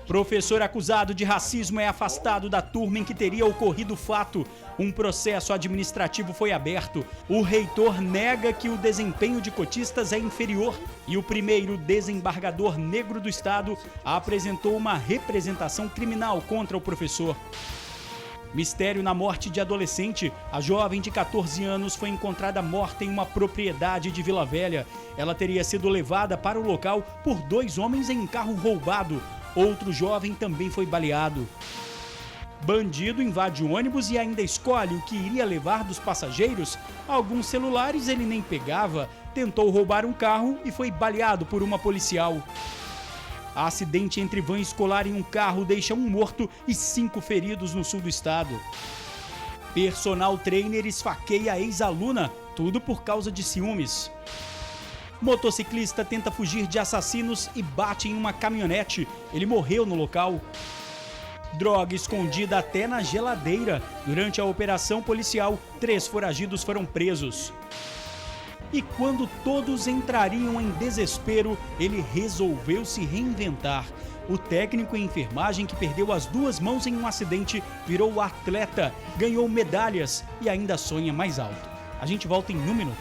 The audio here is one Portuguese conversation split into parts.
Professor acusado de racismo é afastado da turma em que teria ocorrido o fato. Um processo administrativo foi aberto. O reitor nega que o desempenho de cotistas é inferior e o primeiro desembargador negro do estado apresentou uma representação criminal contra o professor. Mistério na morte de adolescente. A jovem de 14 anos foi encontrada morta em uma propriedade de Vila Velha. Ela teria sido levada para o local por 2 homens em um carro roubado. Outro jovem também foi baleado. Bandido invade o ônibus e ainda escolhe o que iria levar dos passageiros. Alguns celulares ele nem pegava. Tentou roubar um carro e foi baleado por uma policial. Acidente entre van escolar e um carro deixa um morto e 5 feridos no sul do estado. Personal trainer esfaqueia ex-aluna, tudo por causa de ciúmes. Motociclista tenta fugir de assassinos e bate em uma caminhonete. Ele morreu no local. Droga escondida até na geladeira. Durante a operação policial, 3 foragidos foram presos. E quando todos entrariam em desespero, ele resolveu se reinventar. O técnico em enfermagem que perdeu as 2 mãos em um acidente virou atleta, ganhou medalhas e ainda sonha mais alto. A gente volta em 1 minuto.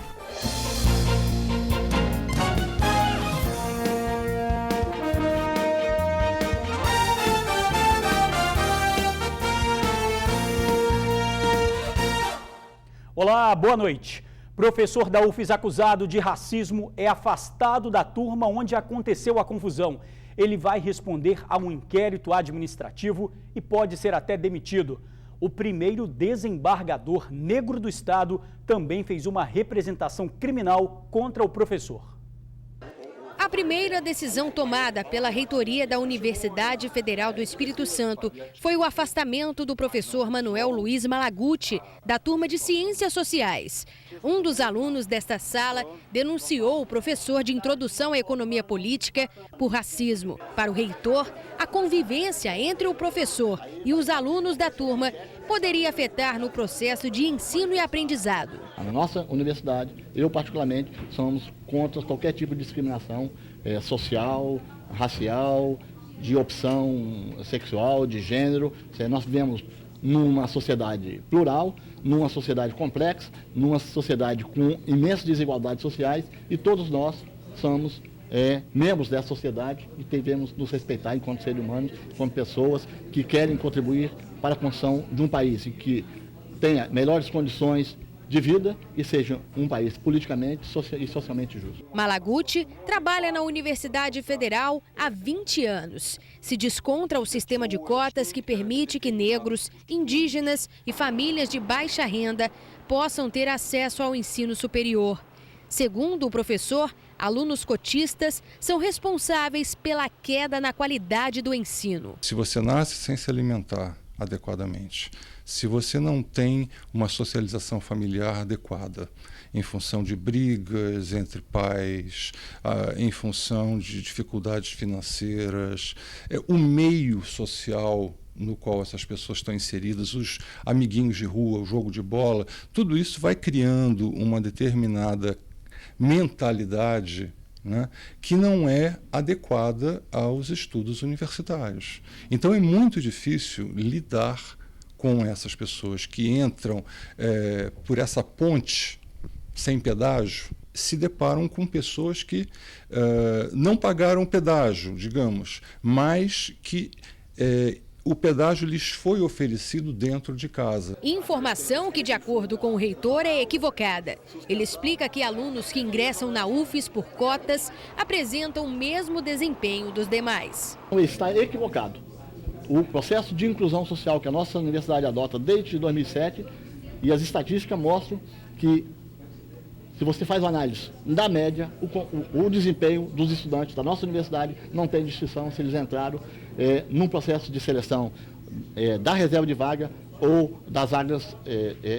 Olá, boa noite. Professor da UFES acusado de racismo é afastado da turma onde aconteceu a confusão. Ele vai responder a um inquérito administrativo e pode ser até demitido. O primeiro desembargador negro do estado também fez uma representação criminal contra o professor. A primeira decisão tomada pela reitoria da Universidade Federal do Espírito Santo foi o afastamento do professor Manuel Luiz Malaguti, da turma de Ciências Sociais. Um dos alunos desta sala denunciou o professor de Introdução à Economia Política por racismo. Para o reitor, a convivência entre o professor e os alunos da turma poderia afetar no processo de ensino e aprendizado. Na nossa universidade, eu particularmente, somos contra qualquer tipo de discriminação social, racial, de opção sexual, de gênero. Nós vivemos numa sociedade plural, numa sociedade complexa, numa sociedade com imensas desigualdades sociais e todos nós somos membros dessa sociedade e devemos nos respeitar enquanto seres humanos, como pessoas que querem contribuir para a construção de um país que tenha melhores condições de vida e seja um país politicamente e socialmente justo. Malaguti trabalha na Universidade Federal há 20 anos. Se diz contra o sistema de cotas que permite que negros, indígenas e famílias de baixa renda possam ter acesso ao ensino superior. Segundo o professor, alunos cotistas são responsáveis pela queda na qualidade do ensino. Se você nasce sem se alimentar adequadamente, se você não tem uma socialização familiar adequada, em função de brigas entre pais, em função de dificuldades financeiras, o meio social no qual essas pessoas estão inseridas, os amiguinhos de rua, o jogo de bola, tudo isso vai criando uma determinada mentalidade, né, que não é adequada aos estudos universitários. Então é muito difícil lidar com essas pessoas que entram por essa ponte sem pedágio, se deparam com pessoas que não pagaram pedágio, digamos, mas que o pedágio lhes foi oferecido dentro de casa. Informação que, de acordo com o reitor, é equivocada. Ele explica que alunos que ingressam na UFES por cotas apresentam o mesmo desempenho dos demais. Está equivocado. O processo de inclusão social que a nossa universidade adota desde 2007 e as estatísticas mostram que, se você faz uma análise da média, o desempenho dos estudantes da nossa universidade não tem distinção se eles entraram num processo de seleção da reserva de vaga ou das vagas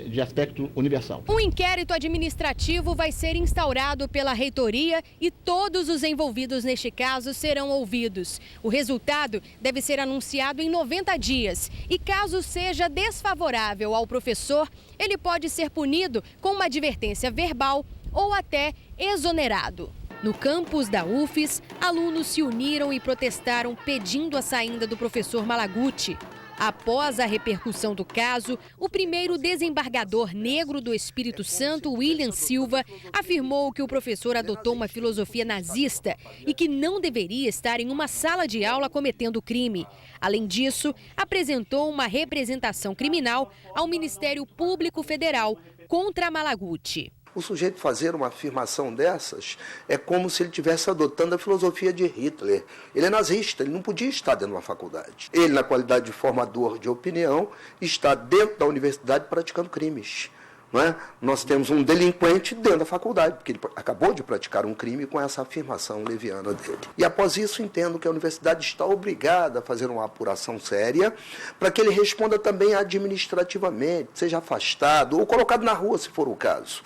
de aspecto universal. Um inquérito administrativo vai ser instaurado pela reitoria e todos os envolvidos neste caso serão ouvidos. O resultado deve ser anunciado em 90 dias e, caso seja desfavorável ao professor, ele pode ser punido com uma advertência verbal ou até exonerado. No campus da UFES, alunos se uniram e protestaram pedindo a saída do professor Malaguti. Após a repercussão do caso, o primeiro desembargador negro do Espírito Santo, William Silva, afirmou que o professor adotou uma filosofia nazista e que não deveria estar em uma sala de aula cometendo crime. Além disso, apresentou uma representação criminal ao Ministério Público Federal contra Malaguti. O sujeito fazer uma afirmação dessas é como se ele estivesse adotando a filosofia de Hitler. Ele é nazista, ele não podia estar dentro de uma faculdade. Ele, na qualidade de formador de opinião, está dentro da universidade praticando crimes. Não é? Nós temos um delinquente dentro da faculdade, porque ele acabou de praticar um crime com essa afirmação leviana dele. E após isso, entendo que a universidade está obrigada a fazer uma apuração séria para que ele responda também administrativamente, seja afastado ou colocado na rua, se for o caso.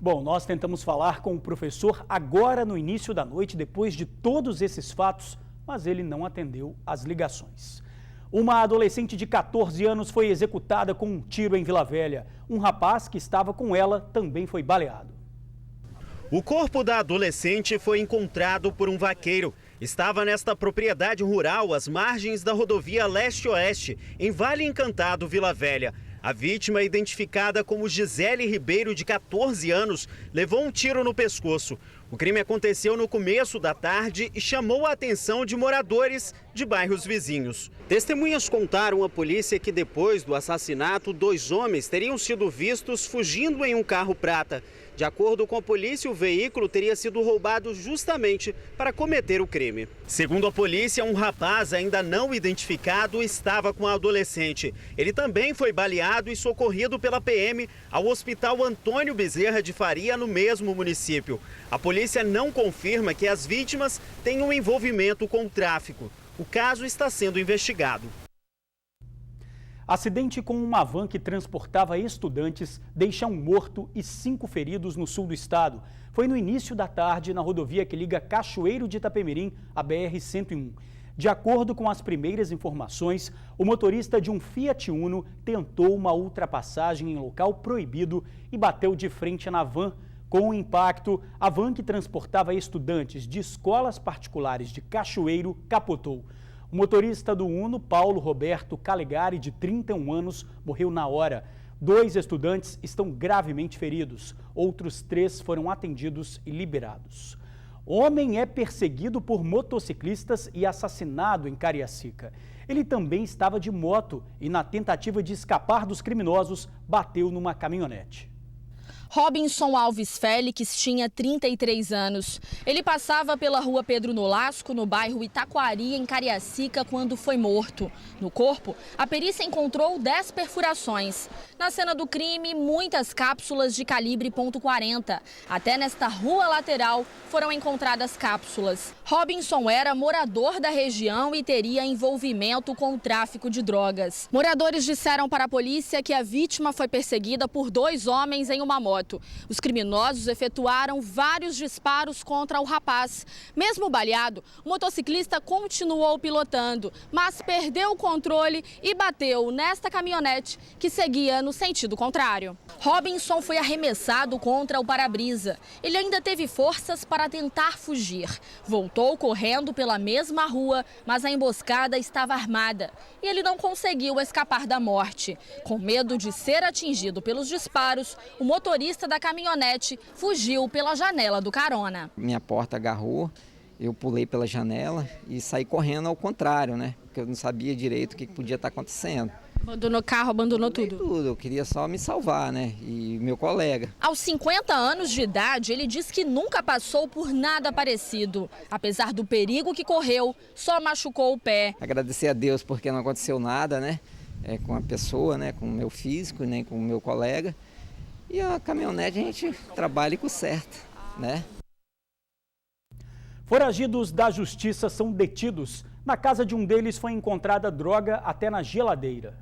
Bom, nós tentamos falar com o professor agora no início da noite, depois de todos esses fatos, mas ele não atendeu as ligações. Uma adolescente de 14 anos foi executada com um tiro em Vila Velha. Um rapaz que estava com ela também foi baleado. O corpo da adolescente foi encontrado por um vaqueiro. Estava nesta propriedade rural, às margens da rodovia Leste-Oeste, em Vale Encantado, Vila Velha. A vítima, identificada como Gisele Ribeiro, de 14 anos, levou um tiro no pescoço. O crime aconteceu no começo da tarde e chamou a atenção de moradores de bairros vizinhos. Testemunhas contaram à polícia que depois do assassinato, 2 homens teriam sido vistos fugindo em um carro prata. De acordo com a polícia, o veículo teria sido roubado justamente para cometer o crime. Segundo a polícia, um rapaz ainda não identificado estava com a adolescente. Ele também foi baleado e socorrido pela PM ao Hospital Antônio Bezerra de Faria, no mesmo município. A polícia não confirma que as vítimas tenham envolvimento com o tráfico. O caso está sendo investigado. Acidente com uma van que transportava estudantes deixa um morto e 5 feridos no sul do estado. Foi no início da tarde na rodovia que liga Cachoeiro de Itapemirim à BR-101. De acordo com as primeiras informações, o motorista de um Fiat Uno tentou uma ultrapassagem em local proibido e bateu de frente na van. Com o impacto, a van que transportava estudantes de escolas particulares de Cachoeiro capotou. O motorista do Uno, Paulo Roberto Calegari, de 31 anos, morreu na hora. 2 estudantes estão gravemente feridos. Outros 3 foram atendidos e liberados. Homem é perseguido por motociclistas e assassinado em Cariacica. Ele também estava de moto e, na tentativa de escapar dos criminosos, bateu numa caminhonete. Robinson Alves Félix tinha 33 anos. Ele passava pela rua Pedro Nolasco, no bairro Itacoari, em Cariacica, quando foi morto. No corpo, a perícia encontrou 10 perfurações. Na cena do crime, muitas cápsulas de calibre .40. Até nesta rua lateral foram encontradas cápsulas. Robinson era morador da região e teria envolvimento com o tráfico de drogas. Moradores disseram para a polícia que a vítima foi perseguida por 2 homens em uma moto. Os criminosos efetuaram vários disparos contra o rapaz. Mesmo baleado, o motociclista continuou pilotando, mas perdeu o controle e bateu nesta caminhonete que seguia no sentido contrário. Robinson foi arremessado contra o para-brisa. Ele ainda teve forças para tentar fugir. Voltou correndo pela mesma rua, mas a emboscada estava armada e ele não conseguiu escapar da morte. Com medo de ser atingido pelos disparos, o motorista da caminhonete fugiu pela janela do carona. Minha porta agarrou, eu pulei pela janela e saí correndo ao contrário, né? Porque eu não sabia direito o que podia estar acontecendo. Abandonou carro, abandonou tudo? Tudo, eu queria só me salvar, né? E meu colega. Aos 50 anos de idade, ele diz que nunca passou por nada parecido. Apesar do perigo que correu, só machucou o pé. Agradecer a Deus porque não aconteceu nada, né? Com a pessoa, né? Com o meu físico, nem com o meu colega. E a caminhonete a gente trabalha com certo, né? Foragidos da justiça são detidos. Na casa de um deles foi encontrada droga até na geladeira.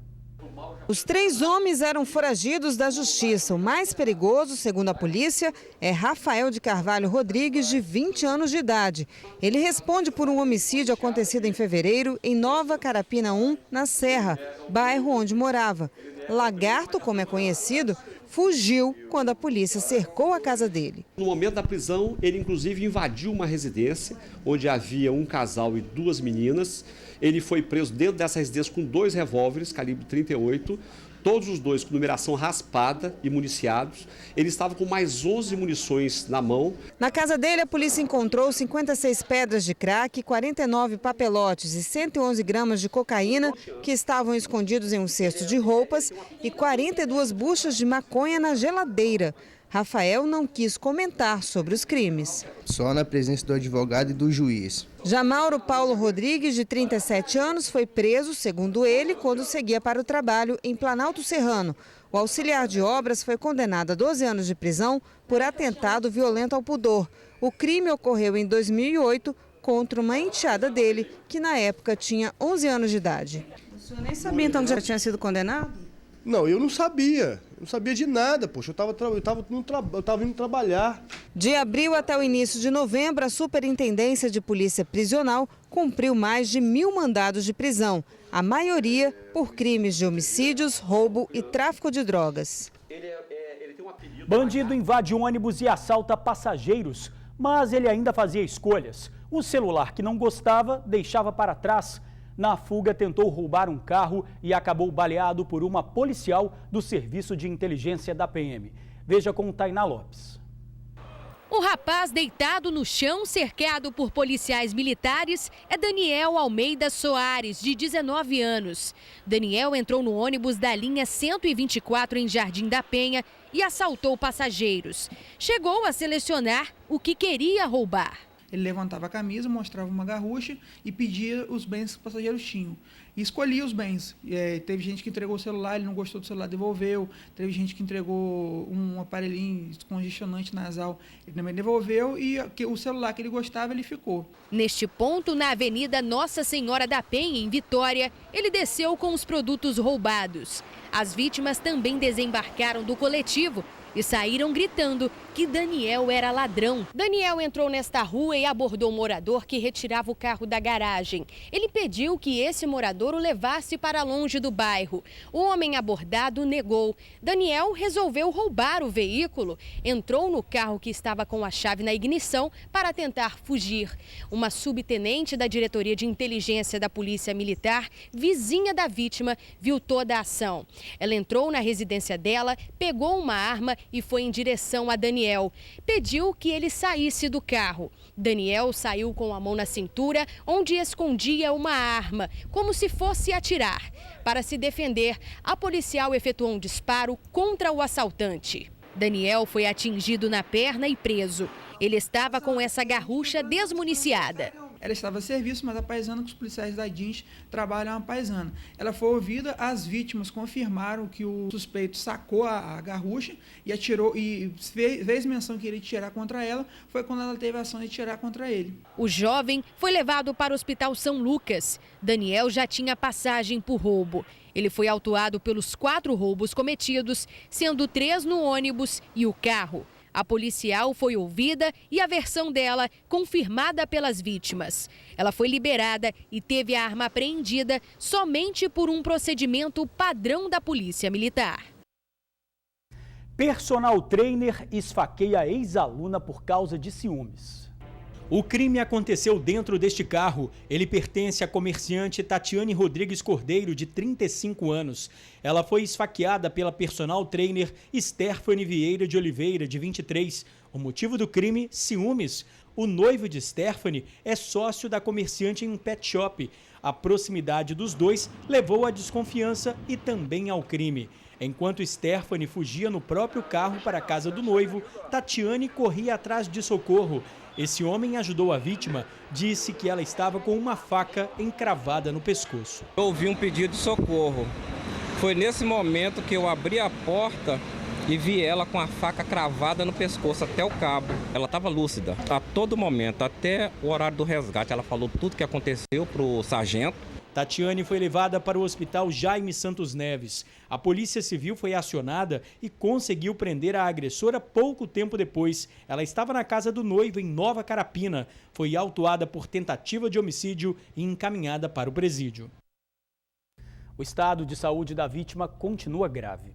Os 3 homens eram foragidos da justiça. O mais perigoso, segundo a polícia, é Rafael de Carvalho Rodrigues, de 20 anos de idade. Ele responde por um homicídio acontecido em fevereiro em Nova Carapina 1, na Serra, bairro onde morava. Lagarto, como é conhecido, fugiu quando a polícia cercou a casa dele. No momento da prisão, ele inclusive invadiu uma residência onde havia um casal e 2 meninas. Ele foi preso dentro dessa residência com 2 revólveres, calibre 38, todos os 2 com numeração raspada e municiados. Ele estava com mais 11 munições na mão. Na casa dele, a polícia encontrou 56 pedras de crack, 49 papelotes e 111 gramas de cocaína que estavam escondidos em um cesto de roupas e 42 buchas de maconha na geladeira. Rafael não quis comentar sobre os crimes. Só na presença do advogado e do juiz. Já Mauro Paulo Rodrigues, de 37 anos, foi preso, segundo ele, quando seguia para o trabalho em Planalto Serrano. O auxiliar de obras foi condenado a 12 anos de prisão por atentado violento ao pudor. O crime ocorreu em 2008 contra uma enteada dele, que na época tinha 11 anos de idade. O senhor nem sabia então que já tinha sido condenado? Não, eu não sabia. Eu não sabia de nada, poxa. Eu estava indo trabalhar. De abril até o início de novembro, a Superintendência de Polícia Prisional cumpriu mais de 1.000 mandados de prisão, a maioria por crimes de homicídios, roubo e tráfico de drogas. Bandido invade ônibus e assalta passageiros, mas ele ainda fazia escolhas. O celular que não gostava, deixava para trás. Na fuga, tentou roubar um carro e acabou baleado por uma policial do Serviço de Inteligência da PM. Veja com Tainá Lopes. O rapaz deitado no chão, cercado por policiais militares, é Daniel Almeida Soares, de 19 anos. Daniel entrou no ônibus da linha 124 em Jardim da Penha e assaltou passageiros. Chegou a selecionar o que queria roubar. Ele levantava a camisa, mostrava uma garrucha e pedia os bens que os passageiros tinham. E escolhia os bens. Teve gente que entregou o celular, ele não gostou do celular, devolveu. Teve gente que entregou um aparelhinho descongestionante nasal, ele também devolveu. E o celular que ele gostava, ele ficou. Neste ponto, na Avenida Nossa Senhora da Penha, em Vitória, ele desceu com os produtos roubados. As vítimas também desembarcaram do coletivo e saíram gritando que Daniel era ladrão. Daniel entrou nesta rua e abordou um morador que retirava o carro da garagem. Ele pediu que esse morador o levasse para longe do bairro. O homem abordado negou. Daniel resolveu roubar o veículo. Entrou no carro que estava com a chave na ignição para tentar fugir. Uma subtenente da Diretoria de Inteligência da Polícia Militar, vizinha da vítima, viu toda a ação. Ela entrou na residência dela, pegou uma arma e foi em direção a Daniel. Pediu que ele saísse do carro. Daniel saiu com a mão na cintura, onde escondia uma arma, como se fosse atirar. Para se defender, a policial efetuou um disparo contra o assaltante. Daniel foi atingido na perna e preso. Ele estava com essa garrucha desmuniciada. Ela estava a serviço, mas a paisana que os policiais da DINS trabalham a paisana. Ela foi ouvida, as vítimas confirmaram que o suspeito sacou a garrucha e atirou, e fez menção que ele ia tirar contra ela, foi quando ela teve a ação de tirar contra ele. O jovem foi levado para o Hospital São Lucas. Daniel já tinha passagem por roubo. Ele foi autuado pelos 4 roubos cometidos, sendo 3 no ônibus e o carro. A policial foi ouvida e a versão dela confirmada pelas vítimas. Ela foi liberada e teve a arma apreendida somente por um procedimento padrão da Polícia Militar. Personal trainer esfaqueia ex-aluna por causa de ciúmes. O crime aconteceu dentro deste carro. Ele pertence à comerciante Tatiane Rodrigues Cordeiro, de 35 anos. Ela foi esfaqueada pela personal trainer Stephanie Vieira de Oliveira, de 23. O motivo do crime, ciúmes. O noivo de Stephanie é sócio da comerciante em um pet shop. A proximidade dos dois levou à desconfiança e também ao crime. Enquanto Stephanie fugia no próprio carro para a casa do noivo, Tatiane corria atrás de socorro. Esse homem ajudou a vítima, disse que ela estava com uma faca encravada no pescoço. Eu ouvi um pedido de socorro. Foi nesse momento que eu abri a porta e vi ela com a faca cravada no pescoço até o cabo. Ela estava lúcida a todo momento, até o horário do resgate. Ela falou tudo o que aconteceu para o sargento. Tatiane foi levada para o Hospital Jaime Santos Neves. A Polícia Civil foi acionada e conseguiu prender a agressora pouco tempo depois. Ela estava na casa do noivo em Nova Carapina. Foi autuada por tentativa de homicídio e encaminhada para o presídio. O estado de saúde da vítima continua grave.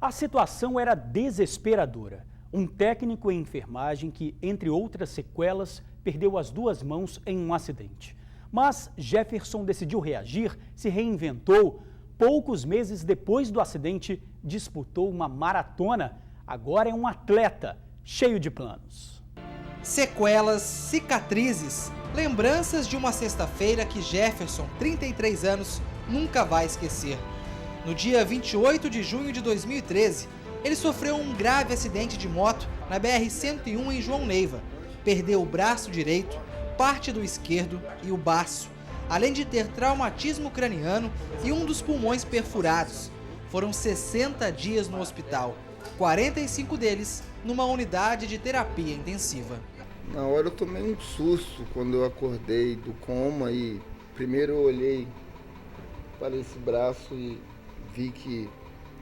A situação era desesperadora. Um técnico em enfermagem que, entre outras sequelas, perdeu as duas mãos em um acidente. Mas Jefferson decidiu reagir, se reinventou. Poucos meses depois do acidente, disputou uma maratona. Agora é um atleta, cheio de planos. Sequelas, cicatrizes, lembranças de uma sexta-feira que Jefferson, 33 anos, nunca vai esquecer. No dia 28 de junho de 2013, ele sofreu um grave acidente de moto na BR-101 em João Neiva. Perdeu o braço direito, parte do esquerdo e o baço, além de ter traumatismo craniano e um dos pulmões perfurados. Foram 60 dias no hospital, 45 deles numa unidade de terapia intensiva. Na hora eu tomei um susto quando eu acordei do coma e primeiro eu olhei para esse braço e vi que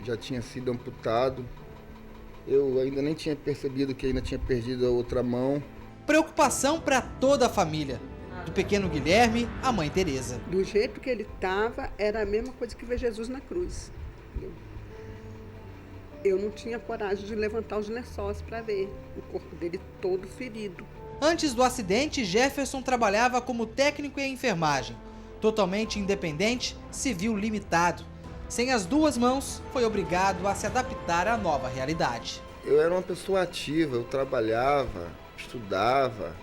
já tinha sido amputado. Eu ainda nem tinha percebido que ainda tinha perdido a outra mão. Preocupação para toda a família, do pequeno Guilherme à mãe Tereza. Do jeito que ele estava, era a mesma coisa que ver Jesus na cruz. Eu não tinha coragem de levantar os lençóis para ver o corpo dele todo ferido. Antes do acidente, Jefferson trabalhava como técnico em enfermagem. Totalmente independente, se viu limitado. Sem as duas mãos, foi obrigado a se adaptar à nova realidade. Eu era uma pessoa ativa, eu trabalhava, estudava,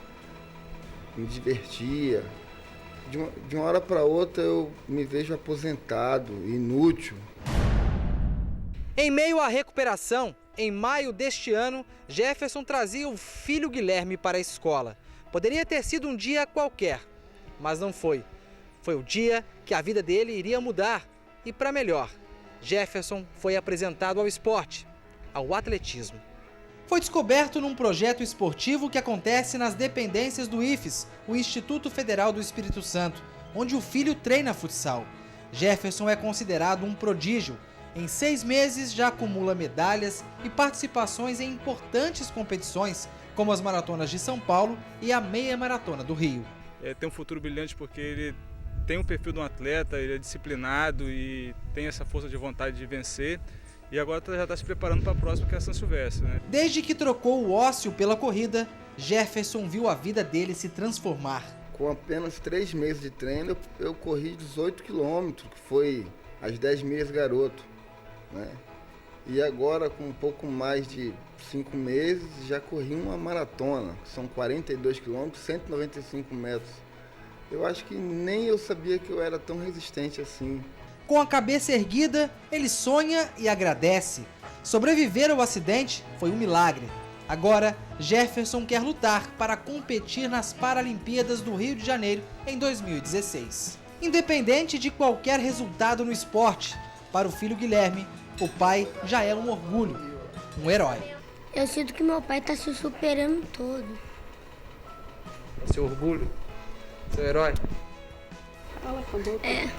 me divertia. De uma hora para outra eu me vejo aposentado, inútil. Em meio à recuperação, em maio deste ano, Jefferson trazia o filho Guilherme para a escola. Poderia ter sido um dia qualquer, mas não foi. Foi o dia que a vida dele iria mudar. E para melhor, Jefferson foi apresentado ao esporte, ao atletismo. Foi descoberto num projeto esportivo que acontece nas dependências do IFES, o Instituto Federal do Espírito Santo, onde o filho treina futsal. Jefferson é considerado um prodígio. Em 6 meses já acumula medalhas e participações em importantes competições, como as maratonas de São Paulo e a meia maratona do Rio. Tem um futuro brilhante porque ele tem um perfil de um atleta, ele é disciplinado e tem essa força de vontade de vencer. E agora já está se preparando para a próxima, que é a São Silvestre, né? Desde que trocou o ócio pela corrida, Jefferson viu a vida dele se transformar. Com apenas 3 meses de treino, eu corri 18 quilômetros, que foi as 10 milhas garoto, né? E agora, com um pouco mais de 5 meses, já corri uma maratona, que são 42 quilômetros, 195 metros. Eu acho que nem eu sabia que eu era tão resistente assim. Com a cabeça erguida, ele sonha e agradece. Sobreviver ao acidente foi um milagre. Agora, Jefferson quer lutar para competir nas Paralimpíadas do Rio de Janeiro em 2016. Independente de qualquer resultado no esporte, para o filho Guilherme, o pai já é um orgulho, um herói. Eu sinto que meu pai está se superando todo. Seu orgulho? Seu herói? É.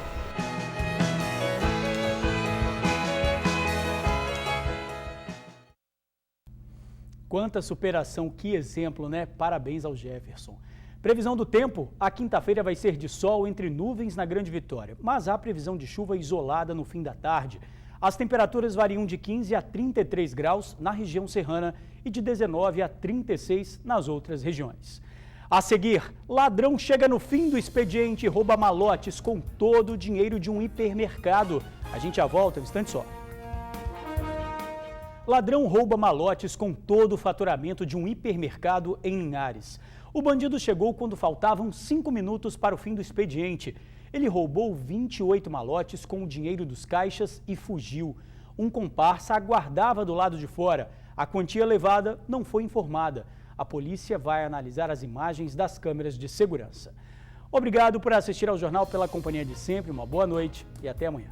Quanta superação, que exemplo, né? Parabéns ao Jefferson. Previsão do tempo, a quinta-feira vai ser de sol entre nuvens na Grande Vitória, mas há previsão de chuva isolada no fim da tarde. As temperaturas variam de 15 a 33 graus na região serrana e de 19 a 36 nas outras regiões. A seguir, ladrão chega no fim do expediente e rouba malotes com todo o dinheiro de um hipermercado. A gente já volta, um instante só. Ladrão rouba malotes com todo o faturamento de um hipermercado em Linhares. O bandido chegou quando faltavam 5 minutos para o fim do expediente. Ele roubou 28 malotes com o dinheiro dos caixas e fugiu. Um comparsa aguardava do lado de fora. A quantia levada não foi informada. A polícia vai analisar as imagens das câmeras de segurança. Obrigado por assistir ao jornal, pela companhia de sempre, uma boa noite e até amanhã.